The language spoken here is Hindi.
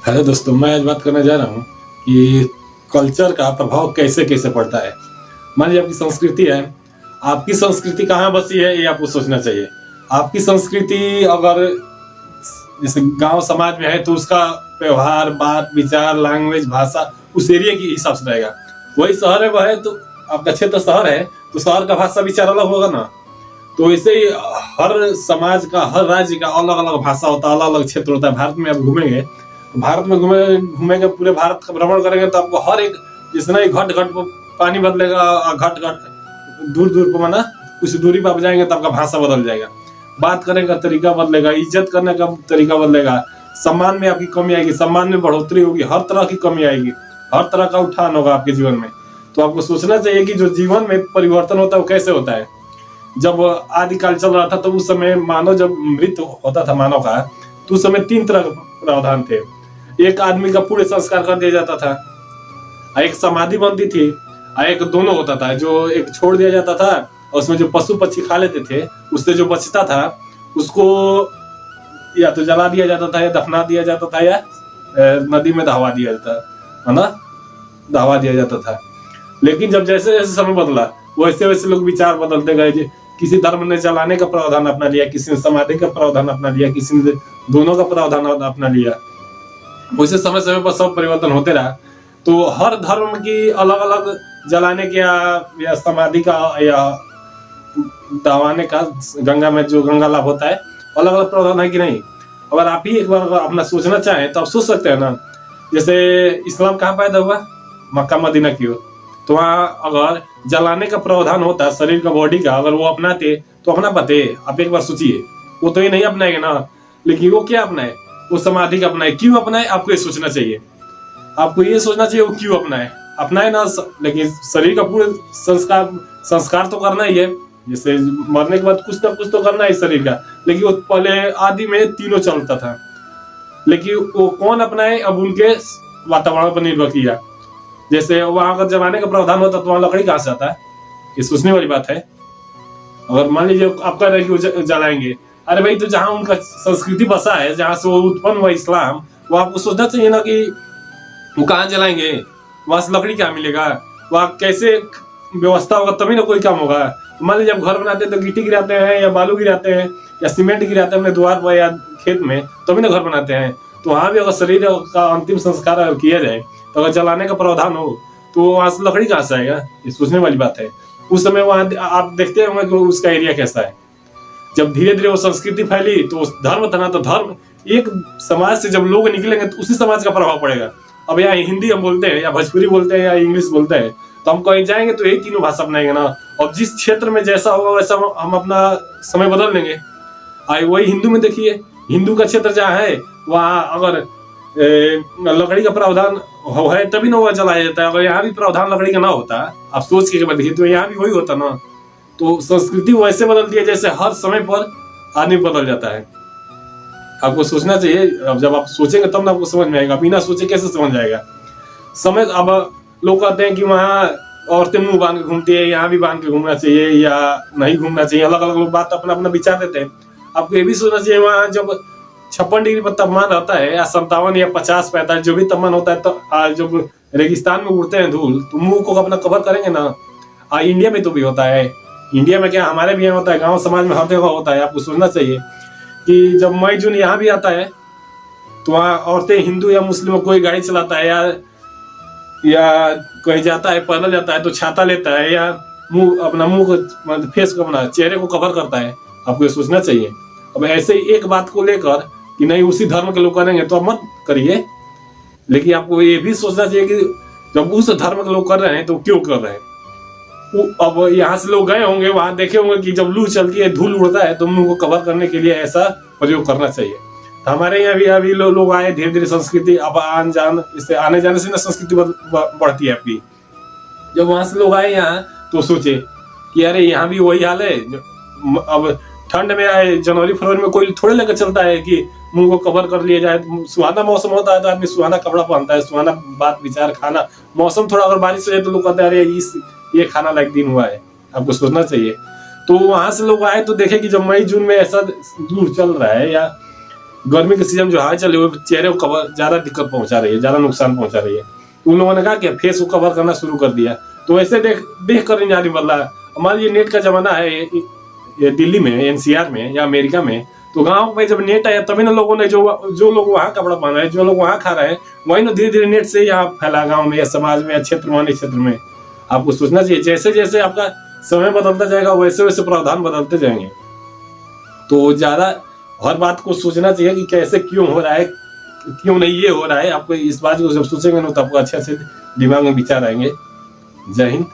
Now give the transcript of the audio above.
हेलो दोस्तों, मैं आज बात करने जा रहा हूँ कि कल्चर का प्रभाव कैसे कैसे पड़ता है। मान लीजिए आपकी संस्कृति है, आपकी संस्कृति कहाँ बसी है ये आपको सोचना चाहिए। आपकी संस्कृति अगर जैसे गांव समाज में है तो उसका व्यवहार, बात, विचार, लैंग्वेज, भाषा उस एरिया के हिसाब से रहेगा। वही शहर है, वह है तो आपका क्षेत्र शहर है तो शहर का भाषा विचार अलग होगा ना। तो ऐसे ही हर समाज का, हर राज्य का अलग अलग भाषा होता है, अलग अलग क्षेत्र होता है। भारत में आप घूमेंगे, भारत में घूमेंगे, पूरे भारत का भ्रमण करेंगे तो आपको हर एक, जितना ही घट घट पर पानी बदलेगा, घट घट दूर दूर पर माना कुछ दूरी पर आप जाएंगे तो आपका भाषा बदल जाएगा, बात करने का तरीका बदलेगा, इज्जत करने का तरीका बदलेगा, सम्मान में आपकी कमी आएगी, सम्मान में बढ़ोतरी होगी, हर तरह की कमी आएगी, हर तरह का उठान होगा आपके जीवन में। तो आपको सोचना चाहिए कि जो जीवन में परिवर्तन होता है वो कैसे होता है। जब आदिकाल चल रहा था तो उस समय मानव जब मृत्यु होता था मानव का, तो उस समय 3 तरह के प्रावधान थे। एक आदमी का पूरे संस्कार कर दिया जाता था, एक समाधि बनती थी, एक दोनों होता था। जो एक छोड़ दिया जाता था और उसमें जो पशु पक्षी खा लेते थे, उससे जो बचता था उसको या तो जला दिया जाता था, या दफना दिया जाता था, या नदी में दहवा दिया जाता है ना, दहवा दिया जाता था। लेकिन जब जैसे जैसे समय बदला वैसे वैसे लोग विचार बदलते गए। किसी धर्म ने जलाने का प्रावधान अपना लिया, किसी ने समाधि का प्रावधान अपना लिया, किसी ने दोनों का प्रावधान अपना लिया। वैसे समय समय पर सब परिवर्तन होते रहा। तो हर धर्म की अलग अलग जलाने का या समाधि का या दहवाने का, गंगा में जो गंगा लाभ होता है, अलग अलग प्रावधान है कि नहीं। अगर आप ही एक बार अपना सोचना चाहें तो आप सोच सकते हैं ना। जैसे इस्लाम कहाँ पैदा हुआ? मक्का मदीना की ओर। तो वहाँ अगर जलाने का प्रावधान होता है शरीर का, बॉडी का, अगर वो अपनाते तो अपना पाते? आप एक बार सोचिए, वो तो ये नहीं अपनाएंगे ना। लेकिन वो क्या अपनाए? वो समाधि का अपनाए। क्यों अपनाए? आपको ये सोचना चाहिए। आपको ये सोचना चाहिए वो क्यों अपनाए ना। लेकिन शरीर का पूरे संस्कार तो करना ही है। जैसे मरने के बाद कुछ ना कुछ तो करना है शरीर का। लेकिन वो पहले आदि में तीनों चलता था, लेकिन वो कौन अपनाए अब उनके वातावरण पर निर्भर किया। जैसे वहां अगर जलाने का प्रावधान होता तो वहां लकड़ी कहां से आता है? ये सोचने वाली बात है। अगर मान लीजिए आप कह रहे हैं कि वो जलाएंगे, अरे भाई तो जहां उनका संस्कृति बसा है, जहां से वो उत्पन्न हुआ इस्लाम, वो आपको सोचना चाहिए ना कि वो कहाँ जलाएंगे, वहां से लकड़ी क्या मिलेगा, वहां कैसे व्यवस्था होगा, तभी ना कोई काम होगा। मान लीजिए जब घर बनाते हैं तो गिट्टी गिराते हैं या बालू गिराते हैं या सीमेंट गिराते हैं अपने द्वार पर या खेत में, तभी ना घर बनाते हैं। तो वहां भी अगर शरीर का अंतिम संस्कार अगर किया जाए तो अगर जलाने का प्रावधान हो तो वहां से लकड़ी कहाँ से आएगा? ये सोचने वाली बात है। उस समय वहां आप देखते होंगे कि उसका एरिया कैसा है। जब धीरे धीरे वो संस्कृति फैली तो धर्म था ना, तो धर्म एक समाज से जब लोग निकलेंगे तो उसी समाज का प्रभाव पड़ेगा। अब यहाँ हिंदी हम बोलते हैं या भोजपुरी बोलते हैं या इंग्लिश बोलते हैं, तो हम कहीं जाएंगे तो यही तीनों भाषा अपनाएंगे ना। और जिस क्षेत्र में जैसा होगा वैसा हम अपना समय बदल लेंगे। वही हिंदू में देखिए, हिंदू का क्षेत्र जहाँ है वहाँ अगर लकड़ी का प्रावधान है तभी ना वह जलाया जाता है। अगर यहाँ भी प्रावधान लकड़ी का ना होता, आप सोच के देखिए, तो यहाँ भी वही होता ना। तो संस्कृति वैसे बदलती है जैसे हर समय पर आदमी बदल जाता है। आपको सोचना चाहिए। अब जब आप सोचेंगे तब ना आपको समझ में आएगा, बिना सोचे कैसे समझ आएगा समय। अब लोग कहते हैं कि वहाँ औरतें मुंह बांध के घूमती है, यहाँ भी बांध के घूमना चाहिए या नहीं घूमना चाहिए। अलग अलग लोग बात अपना अपना विचार देते हैं। आपको ये भी सोचना चाहिए, वहाँ जब 56 डिग्री पर तापमान रहता है या 57 या 50 45 जो भी तापमान होता है, तो जब रेगिस्तान में उड़ते हैं धूल तो मुंह को अपना कवर करेंगे ना। इंडिया में तो भी होता है। इंडिया में क्या, हमारे भी यहाँ होता है, गांव समाज में हर जगह होता है। आपको सोचना चाहिए कि जब मई जून यहाँ भी आता है तो वहाँ औरतें, हिंदू या मुस्लिम, कोई गाड़ी चलाता है या कहीं जाता है, पैदल जाता है तो छाता लेता है या मुंह को, फेस को, अपना चेहरे को कवर करता है। आपको ये सोचना चाहिए। अब ऐसे ही एक बात को लेकर कि नहीं उसी धर्म के लोग करेंगे तो आप मत करिए। लेकिन आपको ये भी सोचना चाहिए कि जब उस धर्म के लोग कर रहे हैं तो क्यों कर रहे हैं। अब यहाँ से लोग गए होंगे, वहां देखे होंगे कि जब लू चलती है, धूल उड़ता है, तो मुंह को कवर करने के लिए ऐसा प्रयोग करना चाहिए। तो हमारे यहाँ भी अभी लोग आए, धीरे धीरे संस्कृति, अब आन जान, इससे आने जाने से ना संस्कृति बढ़ती है आपकी। जब वहां से लोग आए यहाँ तो सोचे कि अरे यहाँ भी वही हाल है। अब ठंड में आए, जनवरी फरवरी में कोई थोड़े लेकर चलता है कि मुंह को कवर कर लिया जाए। सुहाना मौसम होता है तो आदमी सुहाना कपड़ा पहनता है, सुहाना बात विचार, खाना। मौसम थोड़ा अगर बारिश हो जाए तो लोग कहते हैं अरे ये खाना लायक दिन हुआ है। आपको सोचना चाहिए। तो वहां से लोग आए तो देखे कि जब मई जून में ऐसा दूर चल रहा है या गर्मी के सीजन जो हवा चल रही है वो चेहरे को कवर ज्यादा दिक्कत पहुंचा रही है, ज्यादा नुकसान पहुंचा रही है। तो उन लोगों ने कहा कि फेस को कवर करना शुरू कर दिया। तो ऐसे देख कर नहीं बदल रहा है। हमारा ये नेट का जमाना है ये दिल्ली में, एनसीआर में या अमेरिका में, तो गांव में जब नेट आया तभी ना लोगों ने जो लोग वहाँ कपड़ा पहन रहे हैं, जो लोग वहाँ खा रहे हैं, वही ना धीरे धीरे नेट से यहाँ फैला गाँव में या समाज में या क्षेत्र में। आपको सोचना चाहिए, जैसे जैसे आपका समय बदलता जाएगा वैसे वैसे प्रावधान बदलते जाएंगे। तो ज्यादा हर बात को सोचना चाहिए कि कैसे क्यों हो रहा है, क्यों नहीं ये हो रहा है। आपको इस बात को जब सोचेंगे ना तो आपको अच्छे से दिमाग में विचार आएंगे। जय हिंद।